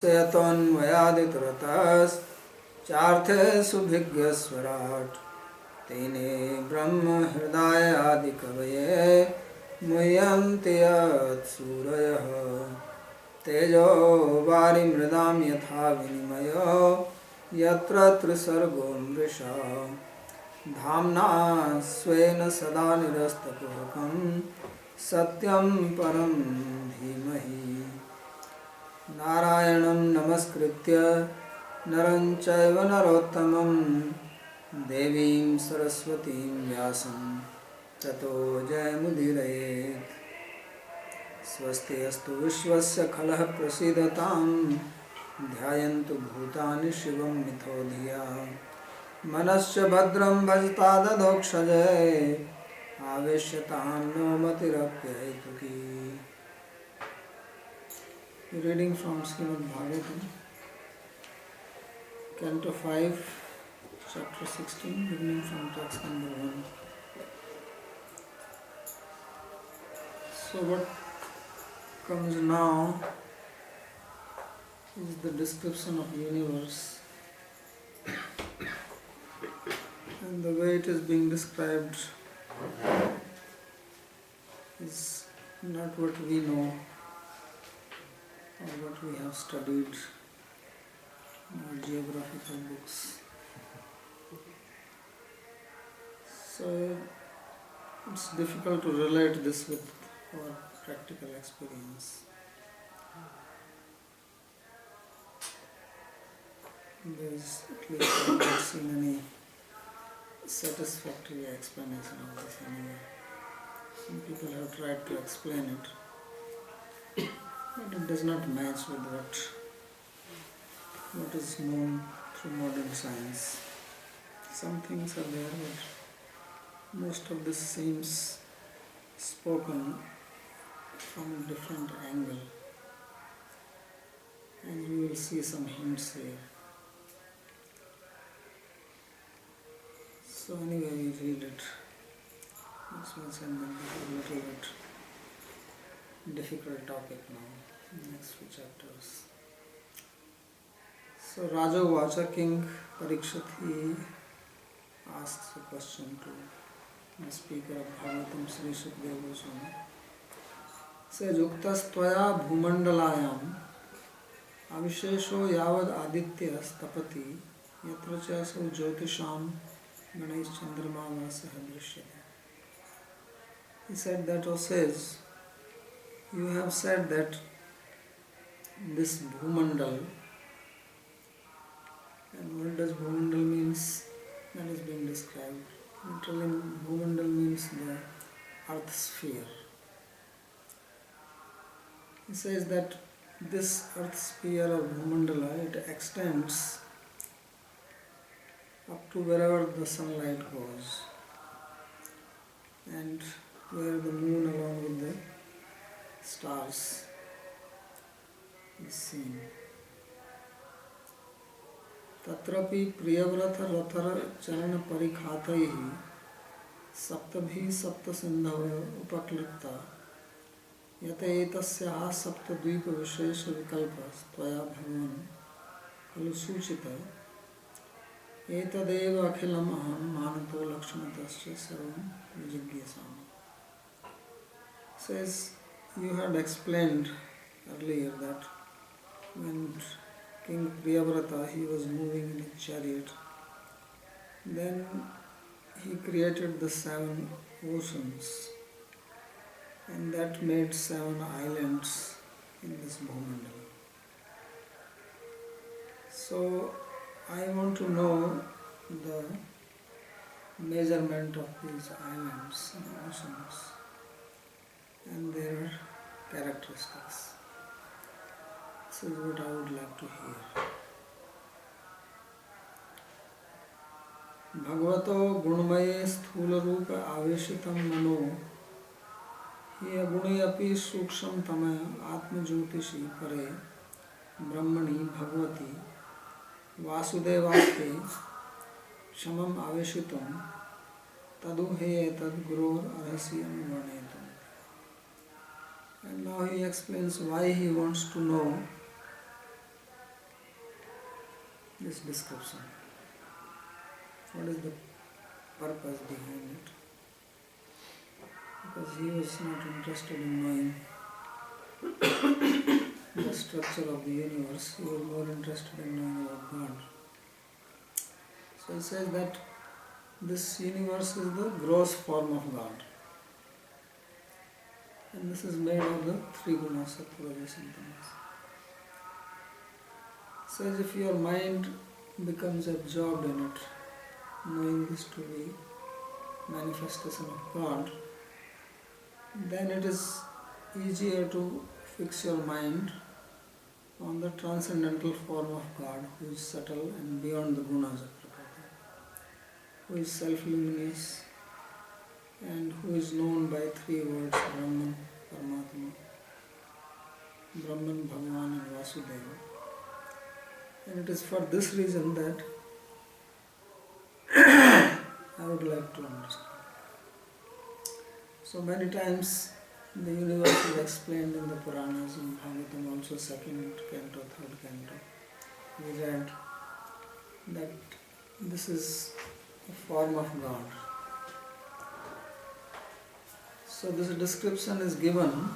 यतोऽन्वयादितरतस् चार्थेषु भिज्ञस्वराट् तेने ब्रह्म हृदयादिकवये मुह्यन्ति यत्सूरयः तेजो वारिमृदां यथा विनिमयो यत्र त्रिसर्गो मृषा धाम्ना स्वेन सदा निरस्तकुहकं सत्यं परं धीमहि नारायणं नमस्कृत्य नरं चैव नरोत्तमं देवीं सरस्वतीं व्यासं ततो जयमुदीरयेत् स्वस्ति अस्तु विश्वस्य खलः प्रसीदतां ध्यायन्तु भूतानि शिवं मिथो धिया मनश्च भद्रं भजता दधोक्षजय आवेश्यतां no मतिरप्यहेतुकी. Reading from Srimad Bhagavatam, Canto 5, Chapter 16, beginning from text number 1. So what comes now is the description of the universe, and the way it is being described is not what we know or what we have studied in our geographical books. So it's difficult to relate this with our practical experience. There's at least I have not seen any satisfactory explanation of this anyway. Some people have tried to explain it, but it does not match with what is known through modern science. Some things are there, but most of this seems spoken from a different angle, and you will see some hints here. So anyway, we read it. This was a little bit difficult topic now, next few chapters. So Raja Vacha, King Parikshit, he asks a question to the speaker of Bhagavatam, Sri Sukadeva Goswami. Says, Uktas tvaya bhumandalayam avishesho yavad adityas tapati yatra chaso jyotisham ganaish chandrama vasah drishyate. He said that, or says, you have said that this Bhumandal, and what does Bhumandal means? That is being described. Literally, Bhumandal means the earth sphere. He says that this earth sphere or Bhumandala, it extends up to wherever the sunlight goes, and where the moon along with the stars is seen. Tatrapi priyavrata rathara charana parikhataihi saptabhi sapta sindhava upaklipta yata etasya sapta dvipa vishesha vikalpas tvaya bhagavan kalu suchita etadeva akhilam aham manato lakshmatasya sarvam vijigyasami. Says, you had explained earlier that when King Priyavrata, he was moving in a chariot, then he created the 7 oceans, and that made 7 islands in this Bhumandala. So I want to know the measurement of these islands and oceans and their characteristics. This is what I would like to hear. Bhagavato gunmaye sthula rupa aveshitam mano hi aguni api suksham tamaya atma jyotishi pare brahmani bhagavati vasudevate shamam aveshitam tadu he etad gurur arhasyam varnetam. And now he explains why he wants to know this description. What is the purpose behind it? Because he was not interested in knowing the structure of the universe, he was more interested in knowing about God. So he says that this universe is the gross form of God. And this is made of the three gunas, sattva, rajas and tamas. Says if your mind becomes absorbed in it, knowing this to be manifestation of God, then it is easier to fix your mind on the transcendental form of God, who is subtle and beyond the gunas of Prakriti, who is self-luminous and who is known by three words: Brahman, Paramatma, Brahman, Bhagavan and Vasudeva. And it is for this reason that I would like to understand. So many times the universe is explained in the Puranas, in Bhagavatam also, second canto, third canto. We read that this is a form of God. So this description is given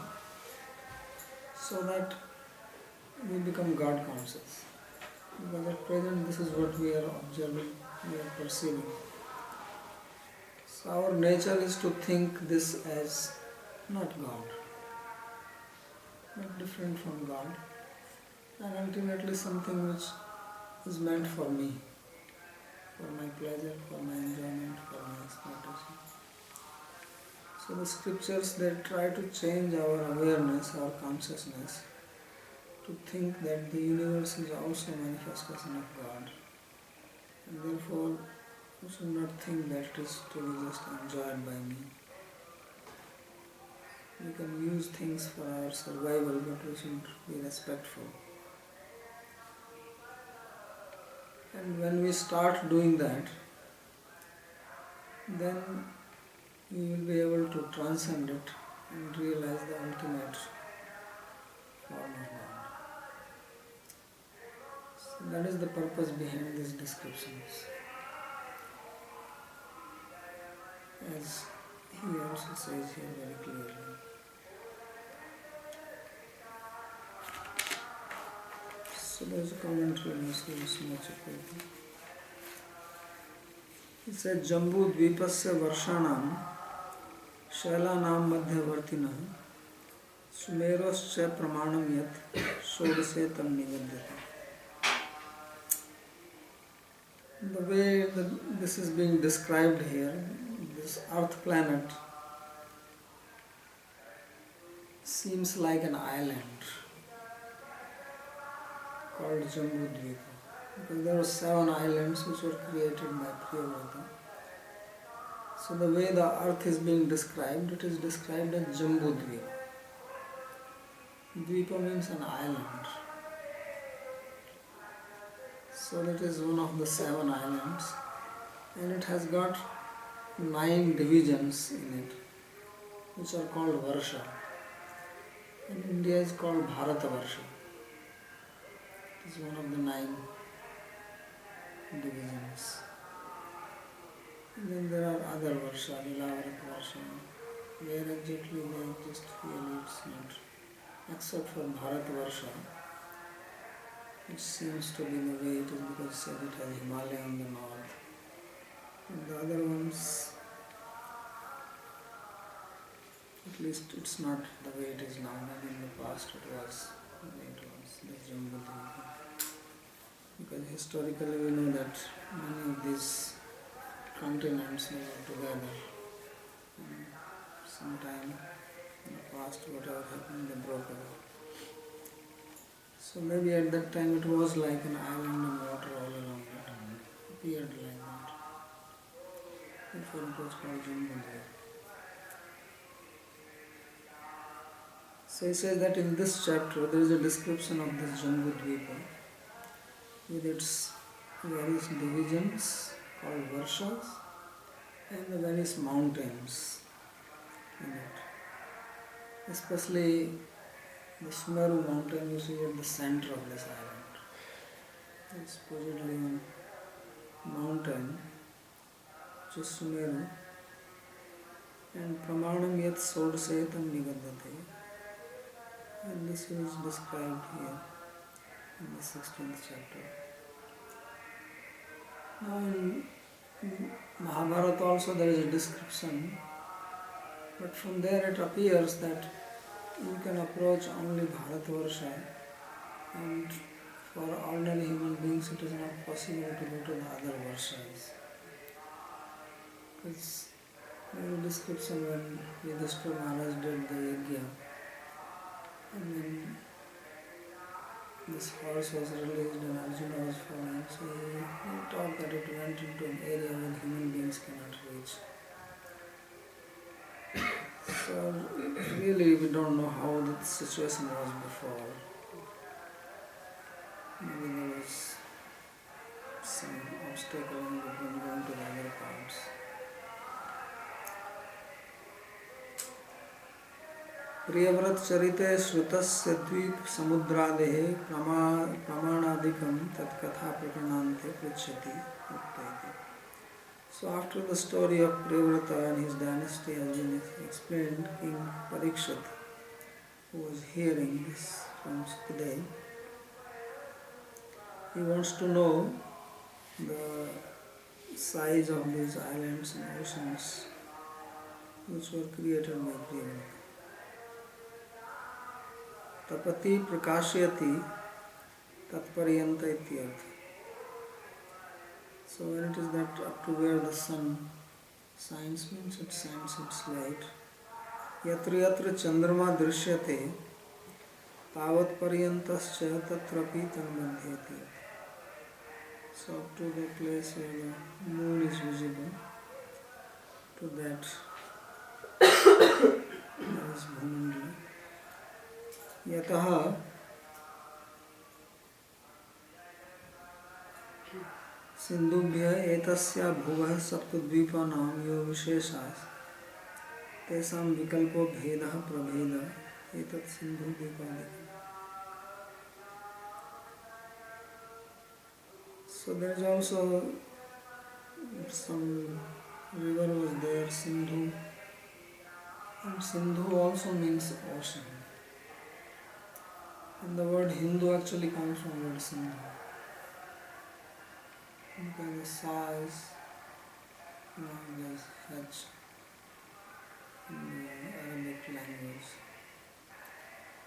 so that we become God conscious. Because at present this is what we are observing, we are perceiving. So our nature is to think this as not God, but different from God, and ultimately something which is meant for me, for my pleasure, for my enjoyment, for my exploitation. So the scriptures, they try to change our awareness, our consciousness, to think that the universe is also a manifestation of God, and therefore we should not think that it is to be just enjoyed by me. We can use things for our survival, but we should be respectful. And when we start doing that, then we will be able to transcend it and realize the ultimate form of God. So that is the purpose behind these descriptions. As he also says here very clearly. So there is a commentary on this much. He said, Jambu Dvipasya Varshanam Shailanam Madhyavartina Sumeroscha Pramanam Yat Shodase Tam Nivadyata. The way this is being described here, this earth planet seems like an island called Jambudvipa, because there were 7 islands which were created by Priyavrata. So the way the earth is being described, it is described as Jambudvipa. Dvipa means an island. So that is one of the 7 islands, and it has got 9 divisions in it, which are called Varsha. And India is called Bharatavarsha. It is one of the 9 divisions. And then there are other Varsha, Lilavarat Varsha, where exactly they exist really it's not, except for Bharatavarsha, which seems to be the way it is because it said it has Himalaya on the north. And the other ones, at least it's not the way it is now. Maybe in the past it was the way it was, the Jambudvipa. Because historically we know that many of these continents were together. And sometime in the past, whatever happened, they broke away. So maybe at that time it was like an island and water all around it. It appeared like that. Therefore it was called Jambudvipa. So he says that in this chapter there is a description of this Jambudvipa with its various divisions called Varshas and the various mountains in it. Especially the Sumeru mountain you see at the center of this island. supposedly on mountain, which is Sumeru, and Pramanam yat sodsetam nigadate. And this is described here in the 16th chapter. Now in Mahabharata also there is a description, but from there it appears that you can approach only Bharatvarsha, and for ordinary human beings it is not possible to go to the other Varshas. Because there is a description when Yudhishthira Maharaj did the yajna, and then this horse was released and Arjuna was following, so he thought that it went into an area where human beings cannot reach. So really we don't know how the situation was before. Maybe there was some obstacle in between going to the other parts. Priyavrata चरिते श्रुतस्य द्वीप समुद्रादेः प्रमाणादिकं तत्कथा प्रकरणान्ते पृच्छति उक्तैति. So after the story of Priyavrata and his dynasty has been explained, King Parikshit, who was hearing this from Sukadeva, he wants to know the size of these islands and oceans which were created by Priyavrata. Tapati prakashyati tatparyanta ityartha. So when it is that up to where the sun shines, means it shines its light. Yatra yatra chandrama drishyate tavat paryantascha tatrapi tanmadhyati. So up to the place where the moon is visible, to that there is Bhumandala. Yataha सिंधुभ्य एतस्या भुवः सप्तद्वीपानां यो विशेषः तेषां विकल्पो भेदः प्रभेदः एतत् सिन्धुद्वीपादिकम्. So there is also some river was there, Sindhu, and Sindhu also means ocean. And the word Hindu actually comes from the word Sindhu. Because the size, there's H in the Arabic language.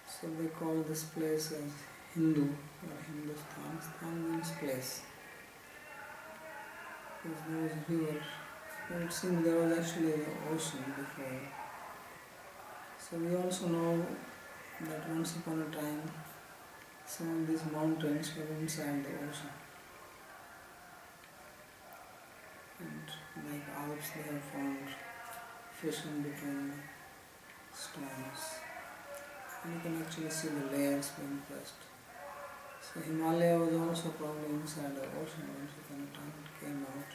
So they call this place as Hindu or Hindustan. Stan means place. Because there was a river. But it seems there was actually an ocean before. So we also know that once upon a time some of these mountains were inside the ocean. And like Alps, they have found fish in between stones. And you can actually see the layers being pressed. So Himalaya was also probably inside the ocean once upon a time it came out.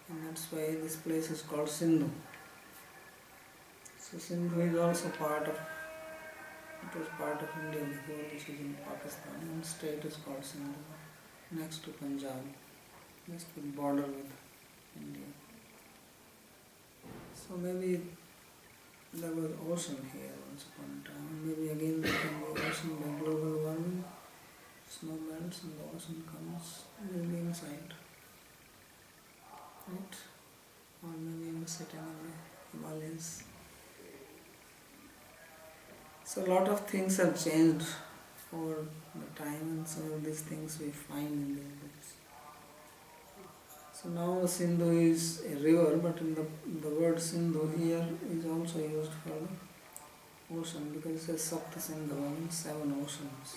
And that's why this place is called Sindhu. So Sindhu is also it was part of India before, which is in Pakistan, and the state is called Sindhu, next to Punjab, next to the border with India. So maybe there was ocean here once upon a time, and maybe again there can be ocean by global warming, snow melts and the ocean comes maybe inside, right? Or maybe even sitting in the Himalayas. So a lot of things have changed over the time, and some of these things we find in these books. So now Sindhu is a river, but in the word Sindhu here is also used for the ocean, because it says Sapta Sindhu, means 7 oceans.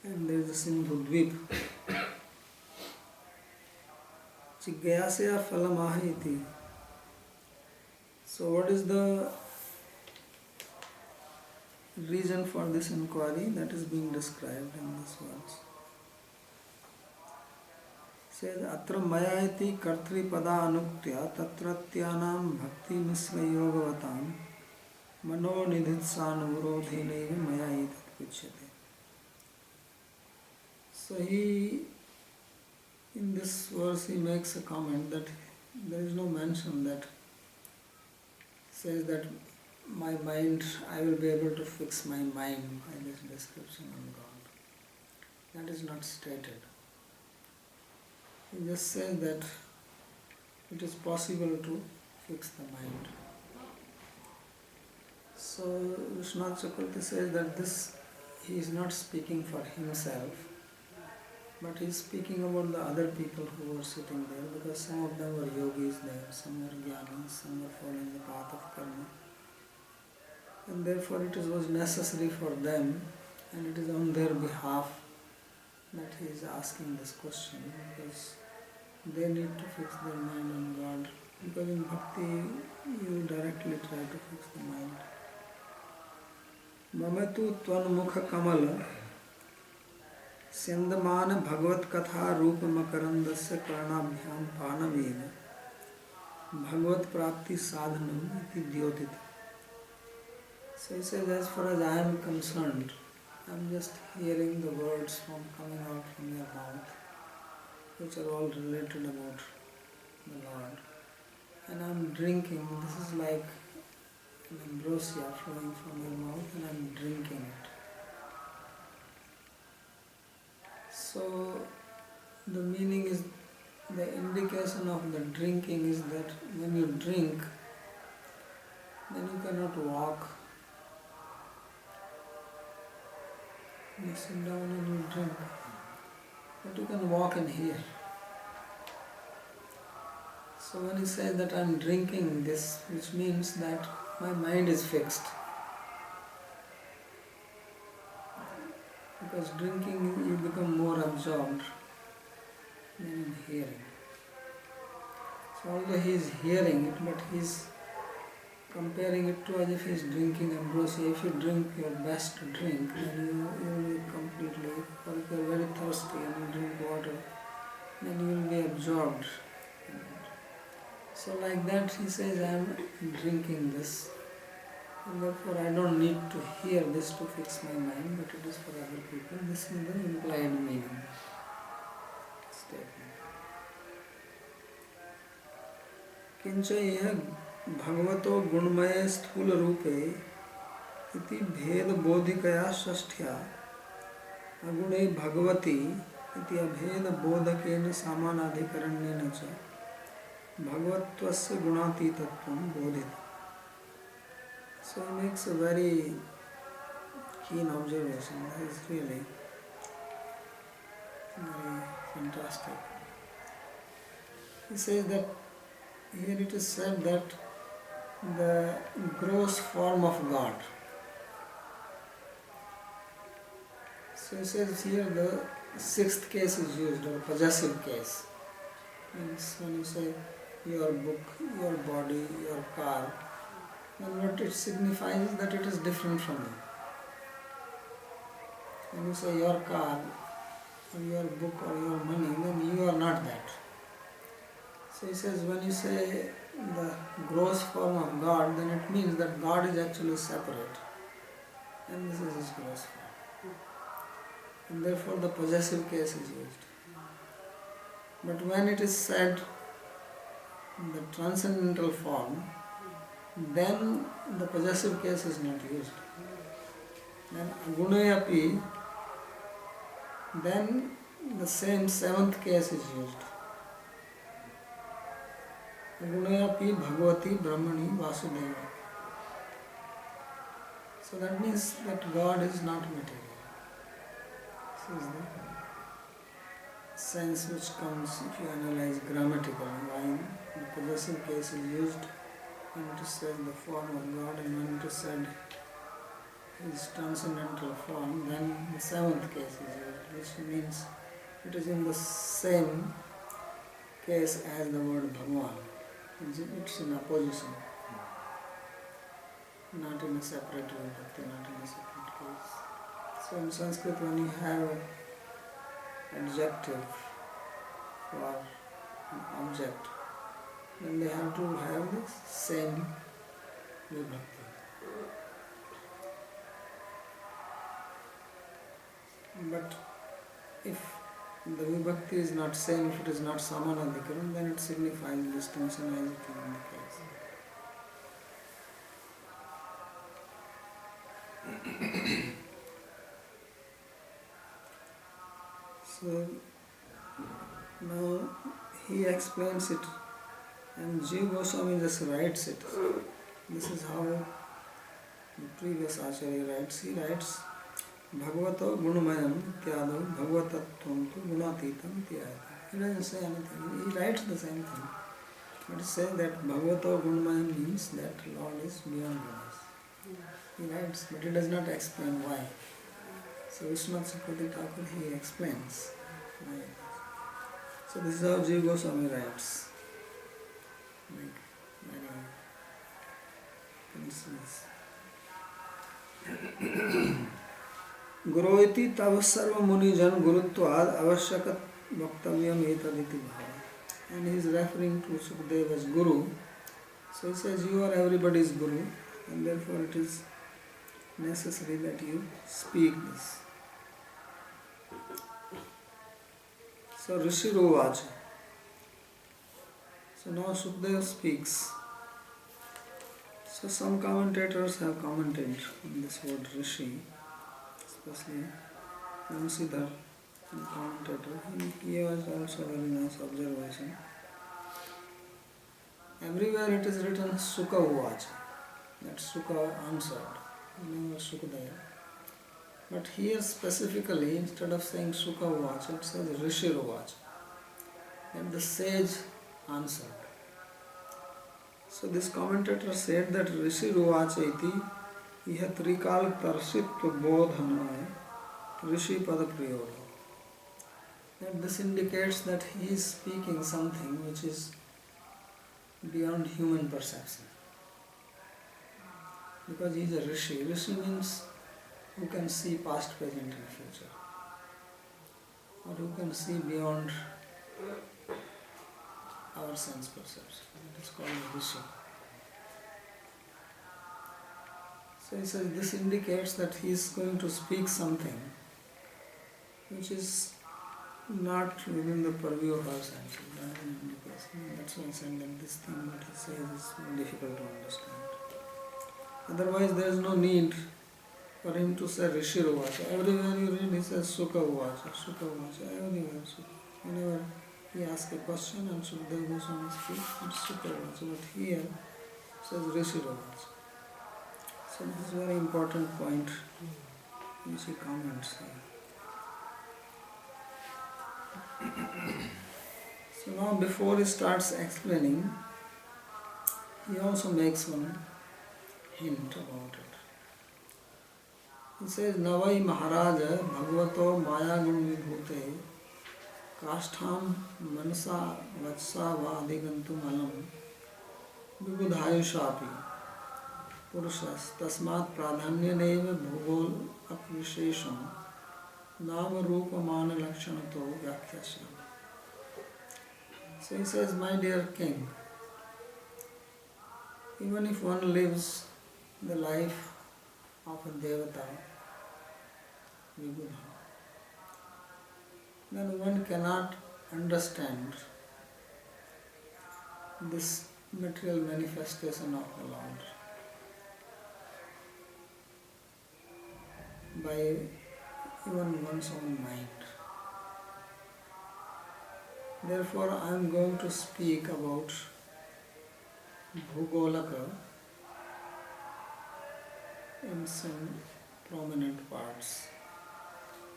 And there is the Sindhu Dvip. Jigyasya phalamaha iti. So what is the reason for this inquiry that is being described in these words? Says atra maya iti kartri pada anuktya tatratyanam bhakti misra yogavatam mano nidhitsanurudhinaiva maya etat puchyate. So in this verse he makes a comment that there is no mention that says that my mind, I will be able to fix my mind by this description on God. That is not stated. He just says that it is possible to fix the mind. So Vishwanath Chakravarti says that this, he is not speaking for himself, but he is speaking about the other people who were sitting there, because some of them were yogis there, some were jnanis, some were following the path of karma. And therefore it was necessary for them, and it is on their behalf that he is asking this question, because they need to fix their mind on God. Because in bhakti you directly try to fix the mind. Mametu tvanmukha kamala Sindhamana Bhagavat Katha Rupa Makarandasya Karnabhyam Panamena Bhagavat Prapti Sadhanam iti Dyotita. So he says, as far as I am concerned, I am just hearing the words coming out from your mouth, which are all related about the Lord. And I am drinking, this is like an ambrosia flowing from your mouth, and I am drinking it. So the meaning is, the indication of the drinking is that when you drink, then you cannot walk. You sit down and you drink, but you can walk and hear. So when he says that I am drinking this, which means that my mind is fixed. Because drinking you become more absorbed than in hearing. So although he is hearing it, but he is comparing it to as if he is drinking ambrosia. If you drink your best drink, then you will be completely, or if you are very thirsty and you drink water, then you will be absorbed. So like that he says, I am drinking this, and therefore I don't need to hear this to fix my mind, but it is for other people. This is the implied meaning statement. Kincha yah bhagavato gunmaya sthula rupe iti bhed bodhikaya shasthya agune bhagavati iti abhed bodhakena samanadhikaranyena cha bhagavattvasya gunatitatvam bodhita. So he makes a very keen observation. That is really very fantastic. He says that here it is said that the gross form of God. So he says here the sixth case is used, or possessive case. Means when you say your book, your body, your car, then what it signifies is that it is different from you. When you say your car, or your book, or your money, then you are not that. So he says when you say the gross form of God, then it means that God is actually separate, and this is his gross form. And therefore the possessive case is used. But when it is said the transcendental form, then the possessive case is not used. Then agunayapi, then the same seventh case is used. Agunayapi bhagavati brahmani vasudeva. So that means that God is not material. This is the sense which comes if you analyze grammatically why the possessive case is used when it is said the form of God, and when it is said his transcendental form, then the seventh case is used, which means it is in the same case as the word Bhagavan. It's in opposition, not in a separate way, not in a separate case. So in Sanskrit, when you have an adjective for an object, then they have to have the same vibhakti. But if the vibhakti is not same, if it is not samanadhikaran, then it signifies distinction as it is in the case. So now he explains it, and Jiva Goswami just writes it. This is how the previous Acharya writes. He writes, Bhagavato Gunamayam Tyado Bhagavatattvam tu Gunatitam Tyado. He doesn't say anything. He writes the same thing. But he says that Bhagavato Gunamayam means that Lord is beyond gunas. He writes, but he does not explain why. So Vishwanath Chakravarti Thakur, he explains why. So this is how Jiva Goswami writes. Like, Guru iti tav sarva muni jan gurutvad avasyakat vaktavyam etaditi bhava. And he is referring to Sukadeva as Guru. So he says, you are everybody's Guru, and therefore it is necessary that you speak this. So Rishi Rovacha. So now Sukadeva speaks. So some commentators have commented on this word Rishi, especially Vamsidhar, the commentator. He has also a very nice observation. Everywhere it is written Sukha Uvacha, that Sukha answered, never Sukadeva. But here specifically, instead of saying Sukha Uvacha, it says Rishi Uvacha, that the sage answered. So this commentator said that Rishi Uvacha iti ihat trikal tarsitva bodhanaya Rishi pada priyoga. That this indicates that he is speaking something which is beyond human perception. Because he is a Rishi. Rishi means who can see past, present and future. Or who can see beyond our sense perception. It is called Rishi. So he says this indicates that he is going to speak something which is not within the purview of our senses. That's why I said that this thing that he says is difficult to understand. Otherwise there is no need for him to say Rishi Uvacha. Everywhere you read he says Sukha Uvacha, Sukha Uvacha, everywhere. Whenever he asks a question and Sukadeva Goswami speaks, it's Sukha Uvacha. But here it says Rishi Uvacha. So this is a very important point which he comments here. So now before he starts explaining, he also makes one hint about it. He says, Navai Maharaja Bhagavato Maya Gun Vibhute Kashtham Manasa Vatsa Vadigantum Alam Vibudhayushapi Purushas Tasmat Pradhanyaneva Bhugol Apvishesham Nama Rupa Mana Lakshanato Vyakhyasya. So he says, my dear king, even if one lives the life of a devata, Vibudha, then one cannot understand this material manifestation of the Lord by even one's own mind. Therefore, I am going to speak about Bhugolaka in some prominent parts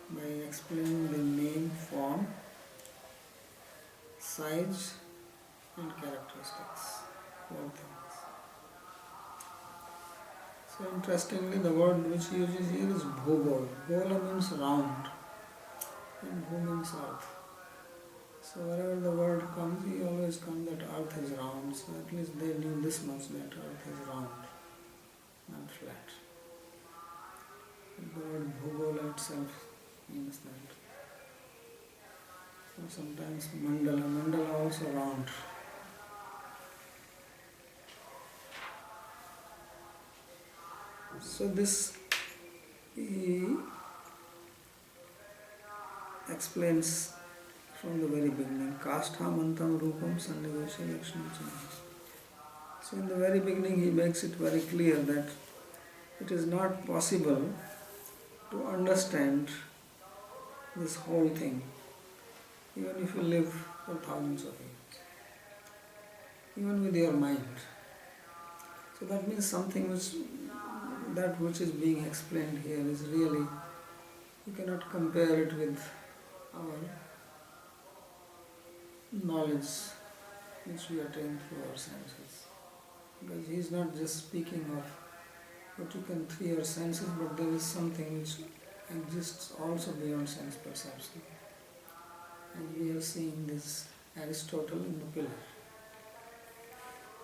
by explaining the name, form, size and characteristics. Four things. So interestingly, the word which he uses here is Bhugol. Gola means round and Bhu means earth. So wherever the word comes, he always comes that earth is round. So at least they knew this much, that earth is round, not flat. And the word Bhugola itself means that. So sometimes mandala also round. So this he explains from the very beginning, Kasthamantam Rupam Sannivesha Lakshanam. So in the very beginning he makes it very clear that it is not possible to understand this whole thing, even if you live for thousands of years, even with your mind. So that means something which is being explained here is really, you cannot compare it with our knowledge which we attain through our senses. Because he is not just speaking of what you can through your senses, but there is something which exists also beyond sense perception. And we are seeing this Aristotle in the pillar.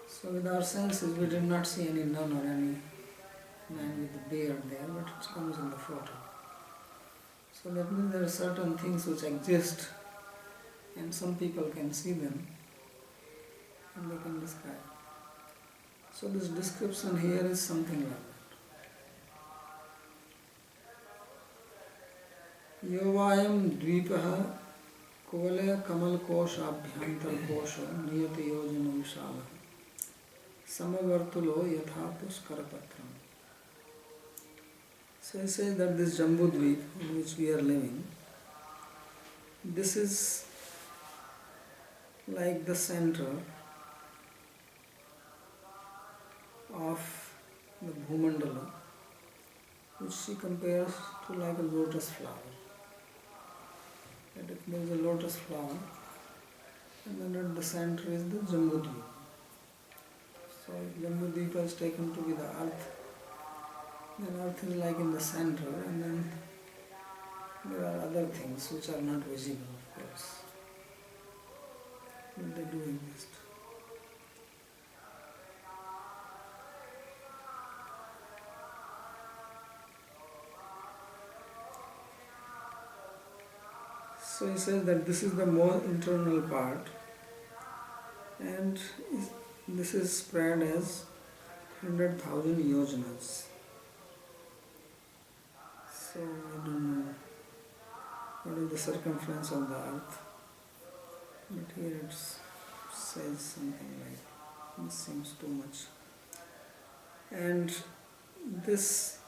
So with our senses we did not see any nun or any man with a beard there, but it comes in the photo. So that means there are certain things which exist and some people can see them and they can describe. So this description here is something like that. Yovayam dvipaha kuvalaya kamal kosha abhyantar kosha niyati yojana vishala samavartulo yatha puskarapatram. So he says that this Jambudvip on which we are living, this is like the center of the Bhumandala, which she compares to like a lotus flower. That if there is a lotus flower, and then at the center is the Jambudvipa. So if Jambudvipa is taken to be the earth, then earth is like in the center, and then there are other things which are not visible, of course, but they do exist. So he says that this is the more internal part, and this is spread as 100,000 yojanas. So I don't know what is the circumference of the earth, but here it says something like, this seems too much. And this,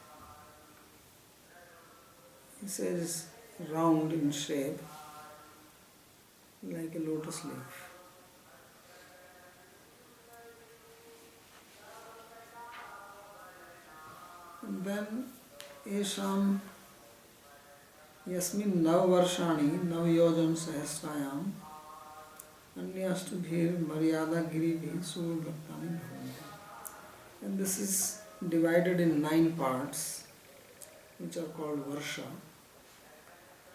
he says, round in shape, like a lotus leaf. And then Esham Yasmin Nav Varshani Nav Yojan Sahasrayam Anyastubhir Maryada Giribhi Sur Bhaktani Bhavanti. And this is divided in 9 parts, which are called Varsha.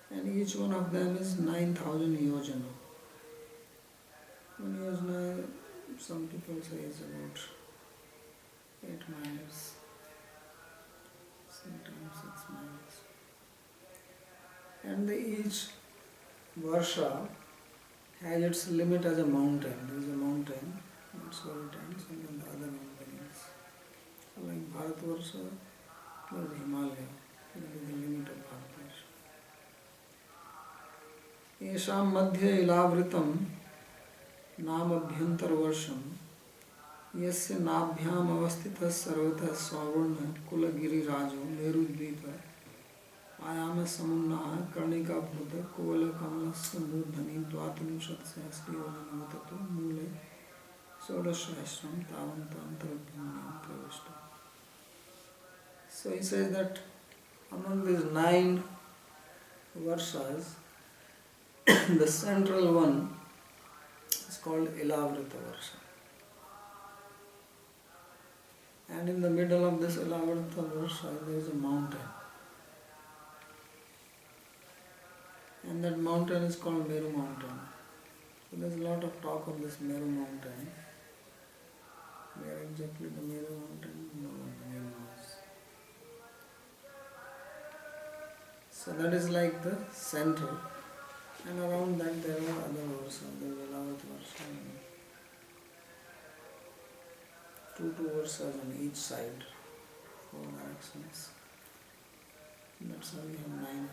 And each one of them is 9,000 yojana. 1 yojana, some people say, is about 8 miles, sometimes 6 miles. And each Varsha has its limit as a mountain. There is a mountain, that's where it ends, and then the other mountains. So like Bharatvarsha, there is Himalaya, that is the limit of Bharatvarsha. Yesham madhya ilavritam नाम अभ्यंतर वर्षम यस्य नाभ्याम अवस्थित सर्वतः स्वर्ण कुलगिरिराजो मेरुद्वीप आयाम समुन्ना कर्णिका भूत कुवल कमलस्य मूर्धनि द्वात्रिंशत् सहस्रयोजनमततो मूले षोडशसहस्रम तावन्तरभूम्यां प्रविष्टः. So he says that among these 9 Varshas, the central one is called Ilavrita Varsha. And in the middle of this Ilavrita Varsha there is a mountain. And that mountain is called Meru Mountain. So there is a lot of talk of this Meru Mountain. Where exactly the Meru Mountain? No one knows. So that is like the center. And around that there are other Varsas. There is Ilavrita Varsha and 2 Varsas on each side, 4 directions. That's how we have 9.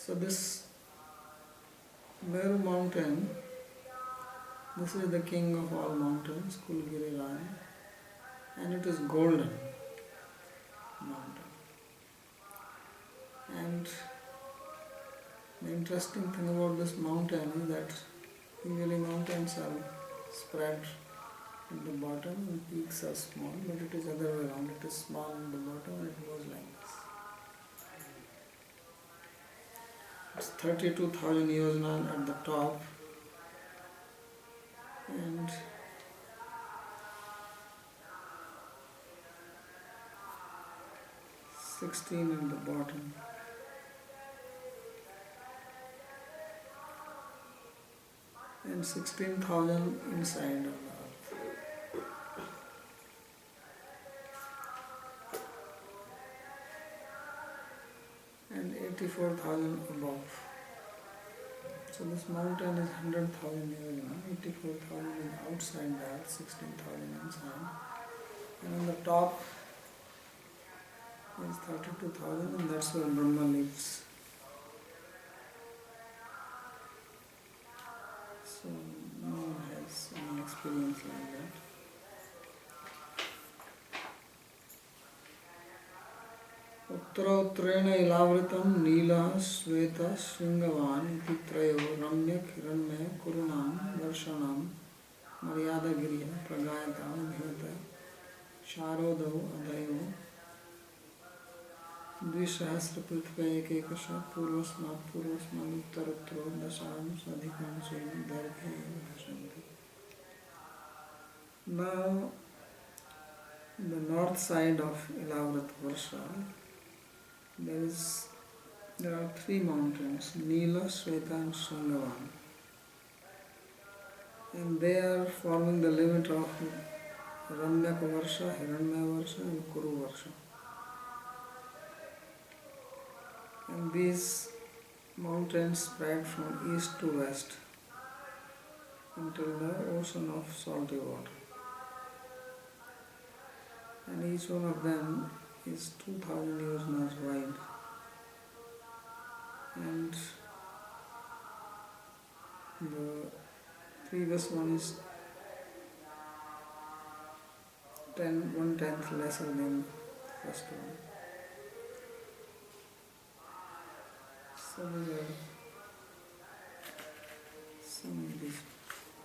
So this Meru mountain, this is the king of all mountains, Kulgiri Rai, and it is golden mountain. And the interesting thing about this mountain is that usually mountains are spread at the bottom and peaks are small, but it is other way around. It is small at the bottom and it goes like this. It's 32,000 yojana at the top and 16 at the bottom. And 16,000 inside of the earth. And 84,000 above. So this mountain is 100,000 yojana, 84,000 is outside the earth, 16,000 inside. And on the top is 32,000 and that's where Brahma lives. So no one has any experience like that. Uttara ilavritam nila sveta shringavan iti trayo ramyak hiranmaya kurunam darshanam maryada giriya pragayata bhivata sharodau adayo द्विसहस्र पृथ्वी एकैकश पूर्वस्मात् उत्तरोत्तरो दशांश अधिकांशेन दैर्घ्ये भाषन्ते. Now the north side of Ilavrat Varsha there are three mountains, Nila, Sweta and Shringavan, and they are forming the limit of Ramyak Varsha, Hiranyaya Varsha and Kuru Varsha. And these mountains spread from east to west until the ocean of salty water. And each one of them is 2,000 yojanas wide. And the previous one is 1/10 lesser than the first one. So there are some of these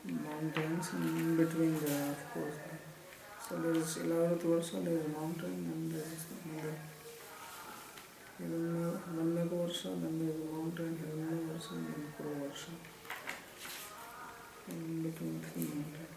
mountains and in between there are of course. So there is Ilavrat Varsha, there is a mountain and there is another Ramyak Varsha, then there is a mountain, Hiranyaya Varsha and then Kuru Varsha. And in between three mountains.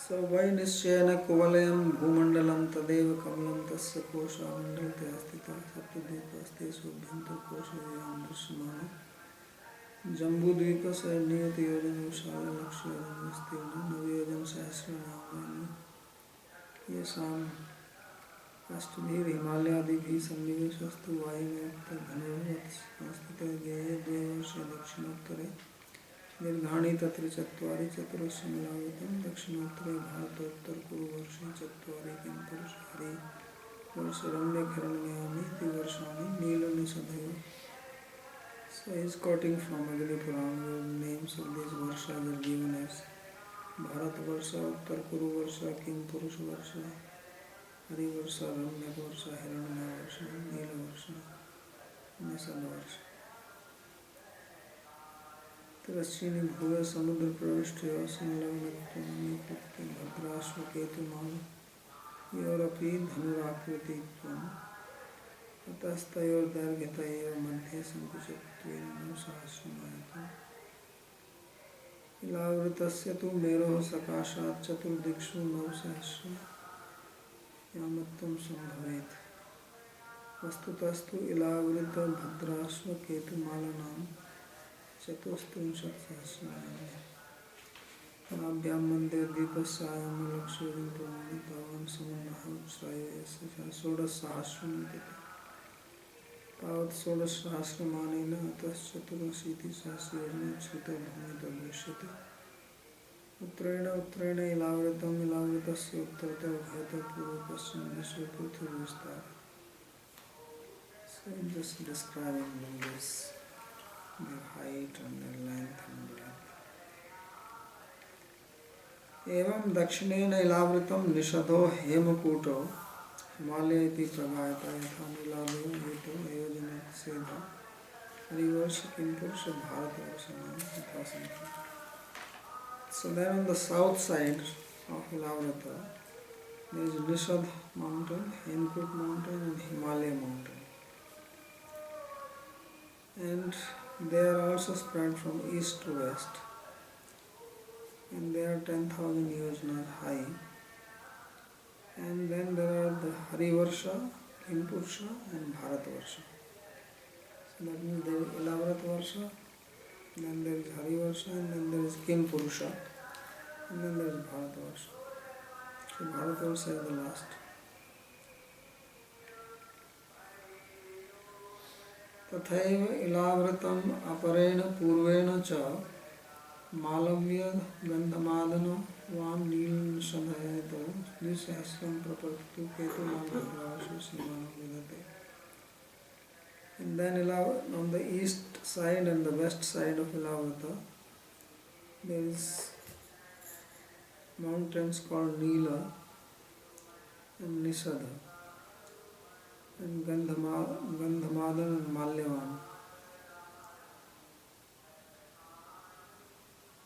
So why nischayana kuvalayam bhumandalam tadeva kamalam tasya kosha mandalte astita saptadvipaste subhyanto kosha yam drishamana jambudvipa sarniyati yojana vishala lakshya yojana vistirna naviyojana sahasra namayana yasam astabhir himalayadibhi sannivesastu vayunayakta dhanurvat astita gaya devarsha dakshinottare निर्घाणी तत्र चत्वारि चतुरस्य मिलावितं दक्षिणोत्तरे भारतोत्तर कुरु वर्षे चत्वारि किं पुरुष हरि वर्ष रम्य हिरण्मयानि वर्षाणि नीलनिषधयो. So he is quoting from Agni Purana where names of these varshas are given as Bharat Varsha, Uttar Kuru Varsha, Kim Purush Varsha, Hari Varsha, Ramya Varsha, Hiranyaya Varsha, Nila Varsha, Nishad Varsha. Terasini bhuya samudra pravishtiya sanlavnatvam bhadrashvaketuman yorapi dhanurakriti-tvam atastayor darghitaya madhya sankuchatvena sahasramayatam ilavritasya tu meroh sakashat chaturdikshu navsahasra yamattam sambhavet vastutastu ilavrita bhadrashvaketumalanam चतुस्त्रिंशत् सहस्राणि नाभ्यां मंदिर दीपस्यायं लक्ष्मीं प्रमाणि तावन् समन्वः श्रायस्य षोडशसहस्रम् इति तावत् षोडशसहस्रमानेन अतः चतुरशीतिसहस्रयोजने श्रुतो भूमितो दृश्यते उत्तरेण इलावृतस्य उत्तरतः उभयतः पूर्व पश्चिम दिशो पृथ्वी विस्तार. So just describing this, their height and their length and breadth. एवं दक्षिणेन इलावृतं निषधो हेमकूटो हिमालय इति प्रगायता यथा नीलादेव हेतु अयोजनसेद हरिवर्ष किंपुरुष भारतवर्ष यथा संख्या. So then on the south side of Ilavrata there is Nishad mountain, Hemkut mountain and Himalaya mountain. And they are also spread from east to west. And they are 10,000 yojanas high. And then there are the Harivarsha, Kimpurusha and Bharatvarsha. So that means there is Ilavratarsha, then there is Harivarsha, and then there is Kimpurusha, and then there is Bharatvarsha. So Bharatvarsha is the last. तथैव इलावृतम् अपरेण पूर्वेण च मालव्य गन्धमादन वाम नीलनिषधयतो द्विसहस्रं प्रपत्तु केतुमालभद्राशु सीमानं विदते. And then on the east side and the west side of Ilavrata there is mountains called Neela and Nishadha and Gandhamadan and Malyavan.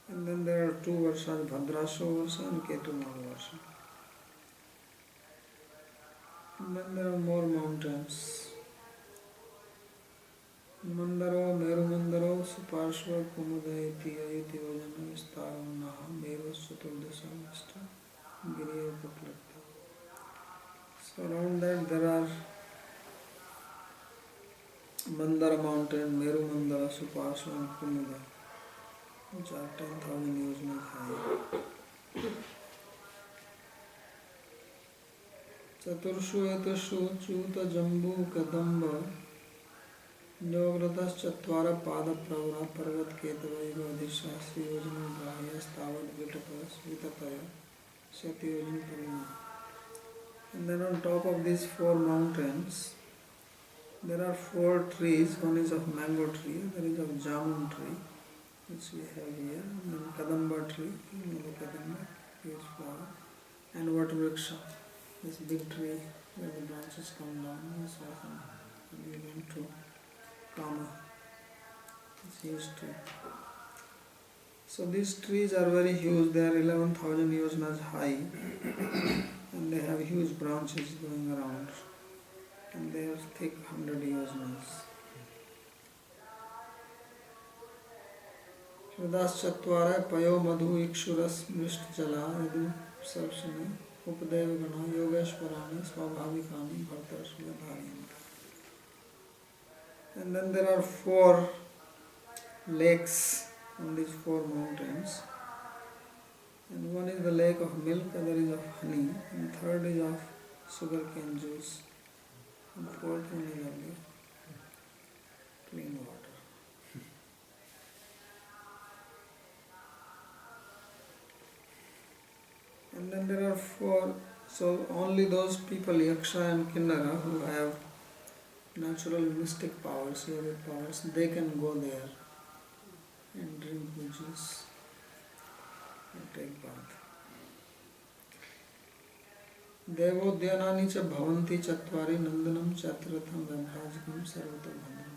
And then there are two varshas, Bhadrasho Varsha and Ketumal Varsha. And then there are more mountains. Mandaro, Meru Mandaro, Suparshva, Kumudayati, Ayati Vajana, Vistaram, Naha, Meru, Suturdasa, Vista, Giriya, Paplakta. So around that there are Mandara mountain, Meru Mandara, Suparshva and Kumuda, which are 10,000 yojanas high. Chaturshu etashu chuta jambu kadamba Yogrataschatvara pada pravra parvat ketavaiva adhishasri yojana grahya stavad vitataya shati yojana parima. And then on top of these four mountains there are four trees. One is of mango tree, there is of jamun tree, which we have here, and then kadamba tree, the kadamba, huge flower, and vatvriksha, this big tree where the branches come down, this often leading to Kama, this huge tree. So these trees are very huge, they are 11,000 yojanas high, and they have huge branches going around, and they are thick 100 yojanas. Hridaschatvara payo madhu ikshuras mrishtjala yadu sarvshane upadevagana yogeshwarani swabhavikani bhartarshvadharyanti. And then there are four lakes on these four mountains. And one is the lake of milk, other is of honey, and third is of sugarcane juice, and fourth one is of clean water. And then there are four, so only those people, Yaksha and Kinnara, who have natural mystic powers, yogic powers, they can go there and drink the juice and take bath. Devodyanani cha bhavanti chatvari nandanam chatratham vamrajikam sarvata bhandram.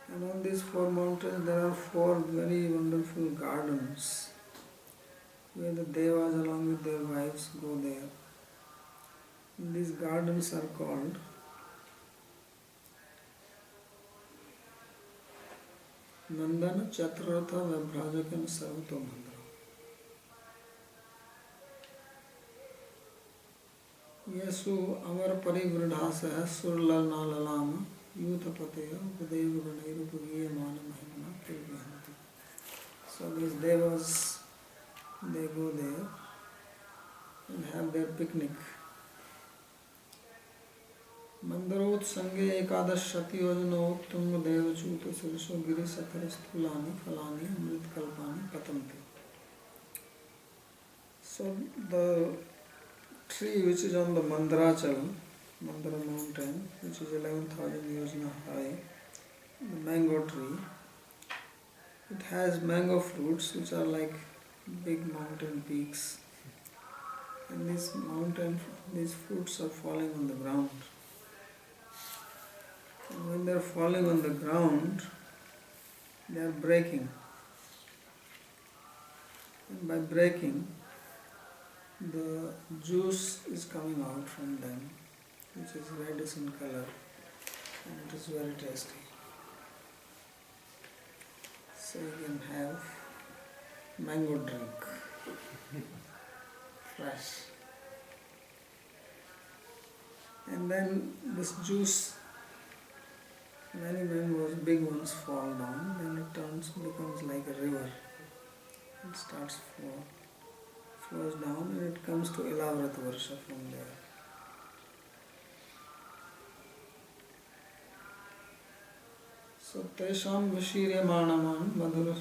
And on these four mountains there are four very wonderful gardens where the devas along with their wives go there. And these gardens are called Nandana Chatraratha Vibhrajakam Sarvato Bhandra. Yesu Amar Parivridhasaya Surlalna Lalama Yutapateya Upadeva Ganairupagiya Mana Mahimana Kirvihanti. So these devas, they go there and have their picnic. Mandarot Sange Ekadash Shati Yojano Tunga Devachuta Surso Giri Sathara Stulani Phalani Amrit Kalpani Patanti. So the tree which is on the Mandara mountain, which is 11,000 yojana high, the mango tree, it has mango fruits which are like big mountain peaks. And these fruits are falling on the ground. And when they are falling on the ground, they are breaking. And by breaking, the juice is coming out from them, which is reddish in color, and it is very tasty. So you can have mango drink, fresh. And then this juice, many mangoes, big ones fall down, then it becomes like a river. It flows down, and it comes to Ilavrata Varsha from there. So Tesham Vashiryamanam Madhura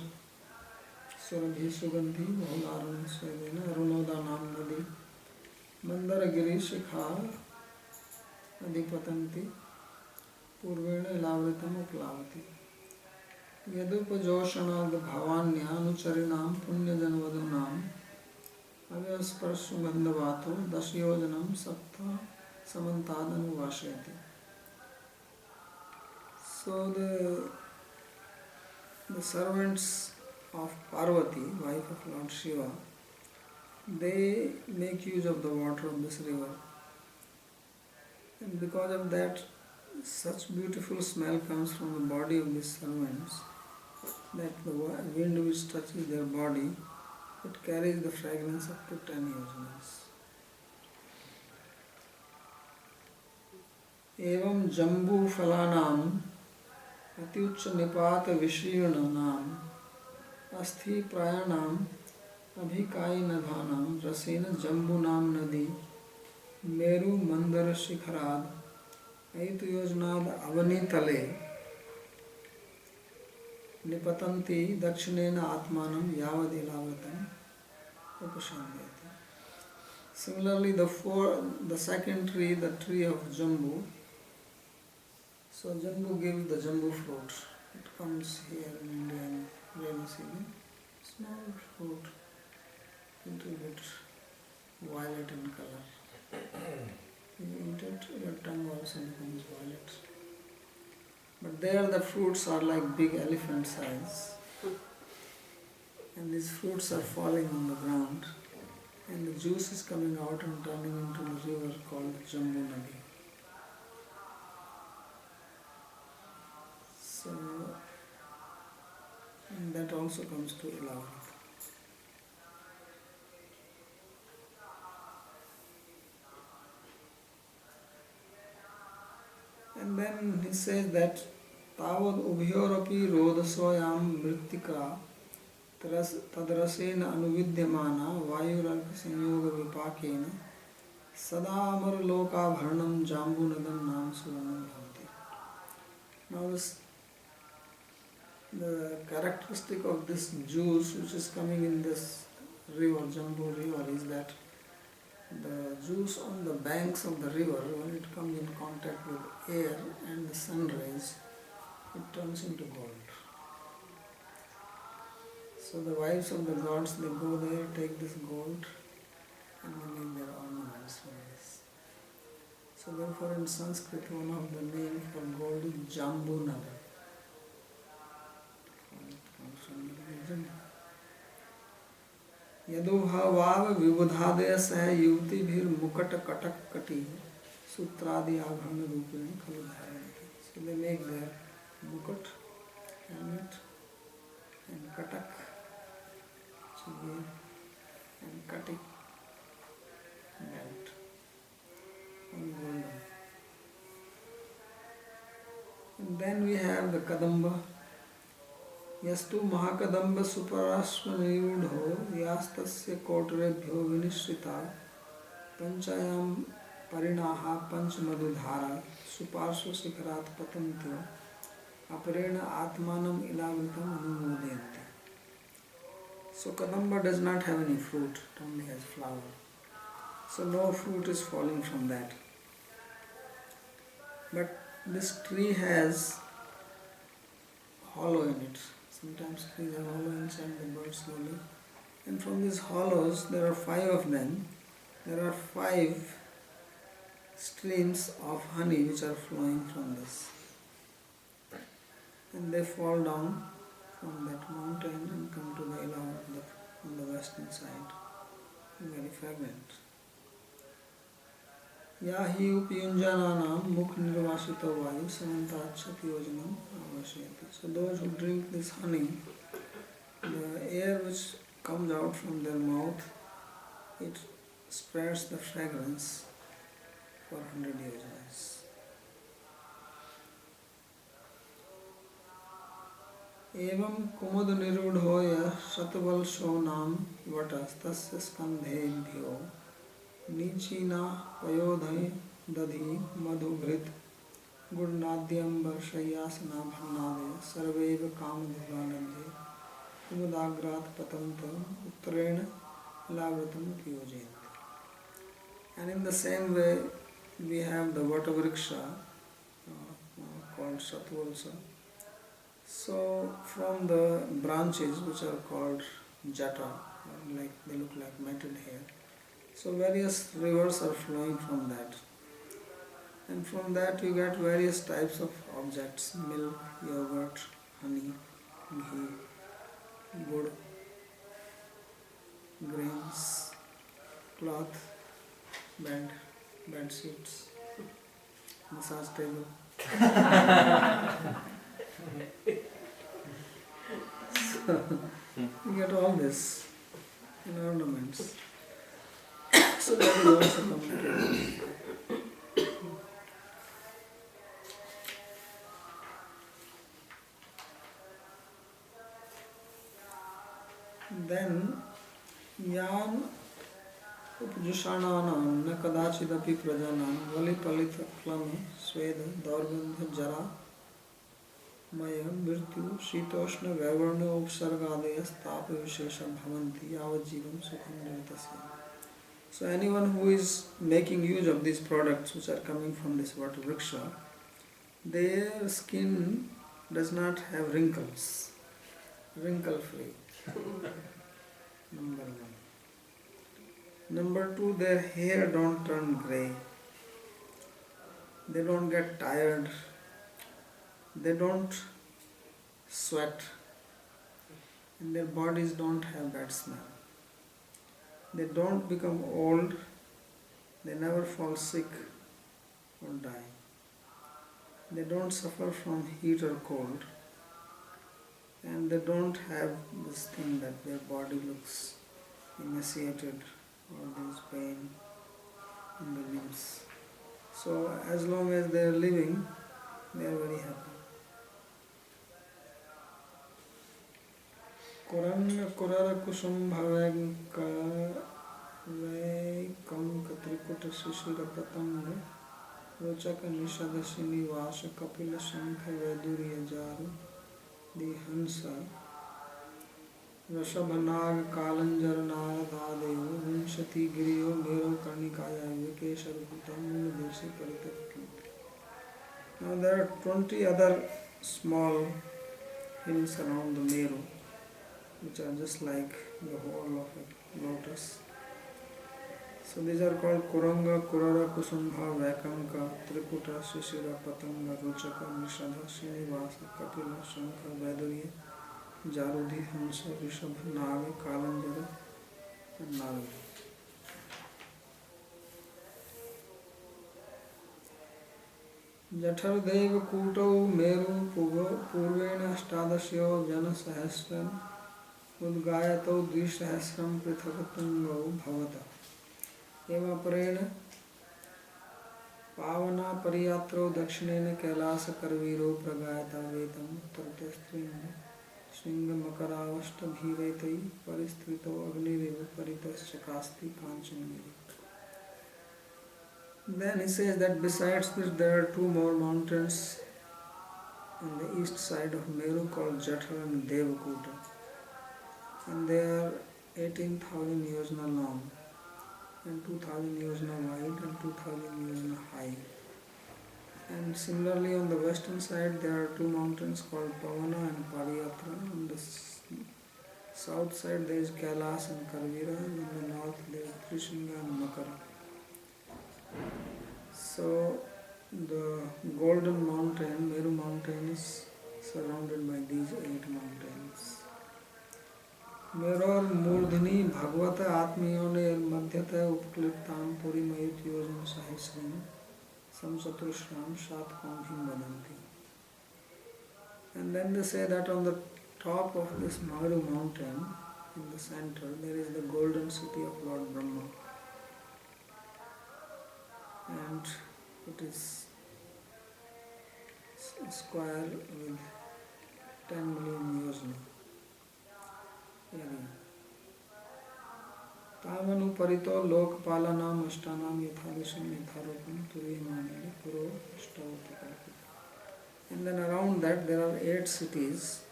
Surabhi Sugandhi Bhularana Svedena Arunoda Nam Nadi Mandara Giri Shikha Adipatanti Purvena Ilavritam Uplavati Yadupajoshanad Bhavanyanucharinam Punyajanvadunam Avyasparsugandhavato Dasyojanam Sapta Samantadanu Vashayati. So the servants of Parvati, wife of Lord Shiva, they make use of the water of this river. And because of that, such beautiful smell comes from the body of these servants that the wind which touches their body, it carries the fragrance up to 10 yojanas. Evam jambu phalanam atyucha nipata vishirnanam asthi prayanam abhikai nadhanam rasena jambunam nadi meru mandara shikharad aitu yojanad avanitale nipatanti dakshinena atmanam yavad ilavratam upashandyati. Similarly, the second tree, the tree of Jambu. So Jambu gives the Jambu fruit. It comes here in India in rainy season. Small fruit, little bit violet in color. You eat it, your tongue also becomes violet. But there the fruits are like big elephant size. And these fruits are falling on the ground. And the juice is coming out and turning into the river called Jambu Nadi. So, and that also comes to Ilavrata. And then he says that Tavad Ubhyorapi Rodasvayam Mrittika Tadrasena Anuvidyamana Vayurarka Sanyoga Vipakena Sadamar Loka Bharnam Jambu Nadam Nam Suranam Bhavati. Now the characteristic of this juice which is coming in this river, Jambu river, is that the juice on the banks of the river, when it comes in contact with air and the sun rays, it turns into gold. So the wives of the gods, they go there, take this gold, and they make their ornaments from this. So therefore in Sanskrit, one of the names for gold is Jambu Nagar. It comes from the region. Yadubhavav vibudhadaya sah yuvti bhir mukat katak kati sutradi abhrana rupini khalu dharayanti. So they make their mukat, helmet, and katak, and kati, belt, and golden. And then we have the Kadamba. Yastu Mahakadamba Suparashvaniyudho Yastasya Kotrebhyo Vinishrita Panchayam Parinaha Panchamadudhara Suparsva Sikharat Patantyo Aparena Atmanam Ilavritam Anumodyanti. So Kadamba does not have any fruit, it only has flower. So no fruit is falling from that. But this tree has hollow in it. Sometimes trees have hollow inside, the birds slowly. And from these hollows, there are 5 of them. There are 5 streams of honey which are flowing from this. And they fall down from that mountain and come to the Ila on the western side. Very fragrant. Yahi upyunjananam mukh nirvasita vayu samantachati yojanam avashayati. So those who drink this honey, the air which comes out from their mouth, it spreads the fragrance for 100 yojanas. एवं कुमुद निरूढ़ो यः शतवल्शो नाम वटस्तस्य स्कन्धेभ्यो नीचीना पयोधि दधि मधुघृत गुणनाद्यं वर्षय्यासना भन्नादय सर्वैव कामधुरानन्दे कुमुदाग्रात् पतन्तं उत्तरेण लावृतं उपयोजयन्ति. And in the same way we have the Vatavriksha called Shatvalsa. So from the branches which are called jata, like they look like matted hair, so various rivers are flowing from that. And from that you get various types of objects: milk, yogurt, honey, ghee, wood, grains, cloth, bed sheets, massage table. You get all this in ornaments. So that is also communicated. Then yan उपजुषाणानां न कदाचिदपि प्रजानां वलिपलितक्लम स्वेद दौर्गन्ध जरा मय मृत्यु शीतोष्ण वैवर्ण उपसर्गादयस्ताप विशेषं भवन्ति यावज्जीवं सुखं निरतस्य. So anyone who is making use of these products which are coming from this water vriksha, their skin does not have wrinkles, wrinkle free. Number 1. Number 2, their hair don't turn grey. They don't get tired. They don't sweat. And their bodies don't have bad smell. They don't become old. They never fall sick or die. They don't suffer from heat or cold. And they don't have this thing that their body looks emaciated or there is pain in the limbs. So as long as they are living, they are very happy. Kuranga kurara kusum bhaveka vaikam katrikuta shishira patanga rochaka nishada srinivasa kapila shankha veduriya jaru dihansa Rashabhanag Kalanjar Naradhadev Vimshati Giriyo Mero Karnikaya Vikesharuputam Munadesi Paritakit. Now there are 20 other small hills around the Meru which are just like the whole of a lotus. So these are called Kuranga, Kurara, Kusambha, Vaikamka, Trikuta, Shishira, Patanga, Ruchaka, Nishadha, Srinivasa, Kapila, Shankha, Veduriya, Jarudhi, Hansa, Rishabha, Naga, Kalanjara and Naga. Jathardeva Kutau Meru Purvena Stadasyo Jana Sahasram Udgayato Dvisahasram Prithakatungo Bhavata Eva Parena Pavana Pariyatro Dakshinena Kailasa Karviro Pragayata Vetam Tartestringa Sringa Makaravashta Bhivetai Paristrito Agniriva Paritas Chakasti Kanchanagiri. Then he says that besides this there are 2 more mountains on the east side of Meru called Jatra and Devakuta. and they are 18,000 yojana long and 2,000 yojana wide and 2,000 yojana high. And similarly on the western side there are two mountains called Pavana and Pariyatra. On the south side there is Kailas and Karvira, and in the north there is Trishringa and Makara. So the golden mountain, Meru mountain, is surrounded by these 8 mountains. Meror Murdhani Bhagavata Atmiyone Madhyata Upkliptam Puri Mayut Yojan Sahisrim Samsatrishram Shat Kaunhim Badanti. And then they say that on the top of this Meru mountain, in the center, there is the golden city of Lord Brahma. And it is square with 10 million yojana area. Tamanu parito lokpalanam ashtanam yathadisham yatharupam turiyamani puro ashtavatikapi. And then around that there are 8 cities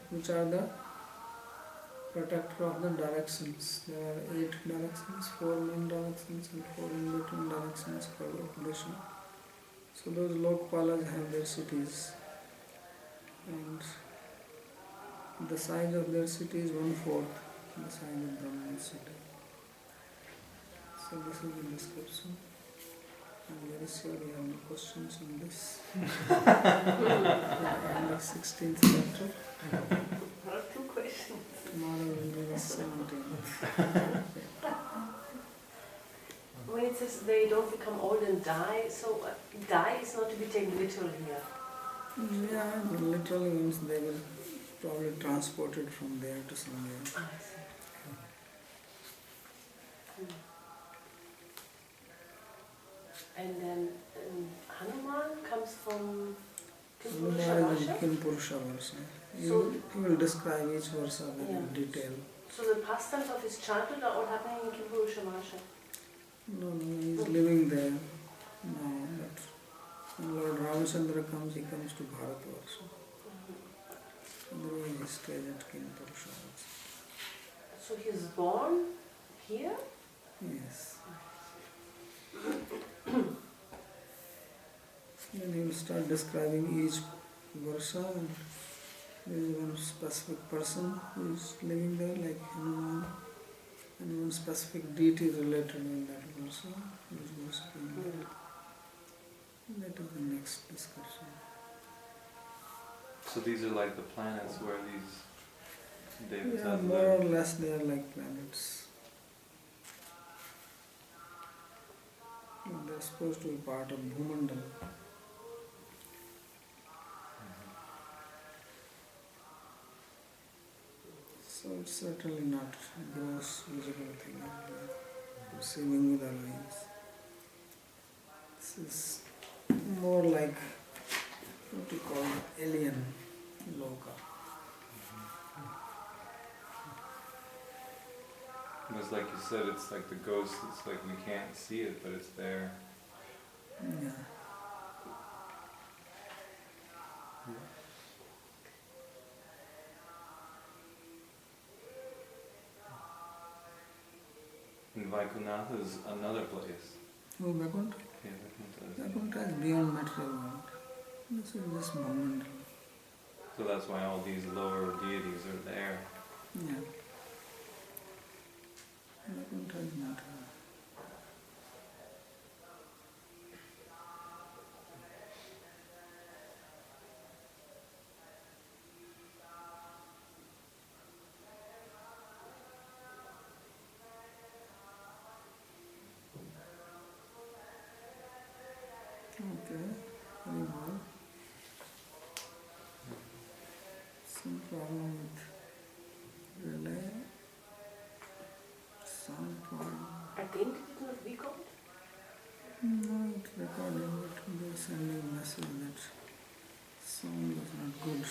which are the protector of the directions. There are 8 directions, 4 main directions and 4 in between directions called Upadesha. So those Lokpalas have their cities, and the size of their city is 1/4 the size of Brahman's city. So this is the description. I'm very sure you have no questions on this. End of 16th chapter. I have 2 questions. Tomorrow will be the 17th. When it says they don't become old and die, so die is not to be taken literally here. Yeah, literally means they will probably transported from there to somewhere. I see. And then Hanuman comes from Hanuman is Kimpurusha. Kimpurusha versa. He will describe each versa in detail. So the pastimes of his childhood are all happening in Kimpurusha Varsha? No, he is living there now, but when Lord Ramachandra comes, he comes to Bharatvarsha. Otherwise he stays at Kimpurusha versa. So he is born here? Yes. Then he will start describing each versa, and there is one specific person who is living there, like Hanuman, and one specific deity related in that versa, who is worshipping there. That is the next discussion. So these are like the planets where these Devas Yeah, have more or lived. less they are like planets. And they are supposed to be part of Bhumandal. So it's certainly not a gross visible thing that we are perceiving with our eyes. This is more like what you call alien loka. Because like you said, it's like the ghost, it's like we can't see it, but it's there. Yeah. And Vaikuntha is another place. Oh, Vaikuntha? Yeah, Vaikuntha is. Vaikuntha is beyond material world. This is just Bhumandal. So that's why all these lower deities are there. Yeah. Vaikuntha is not here. Okay, very well. Some problem with relay. Sound problem. Again, did it not record? No, it's recording, but they're sending a message that sound was not good.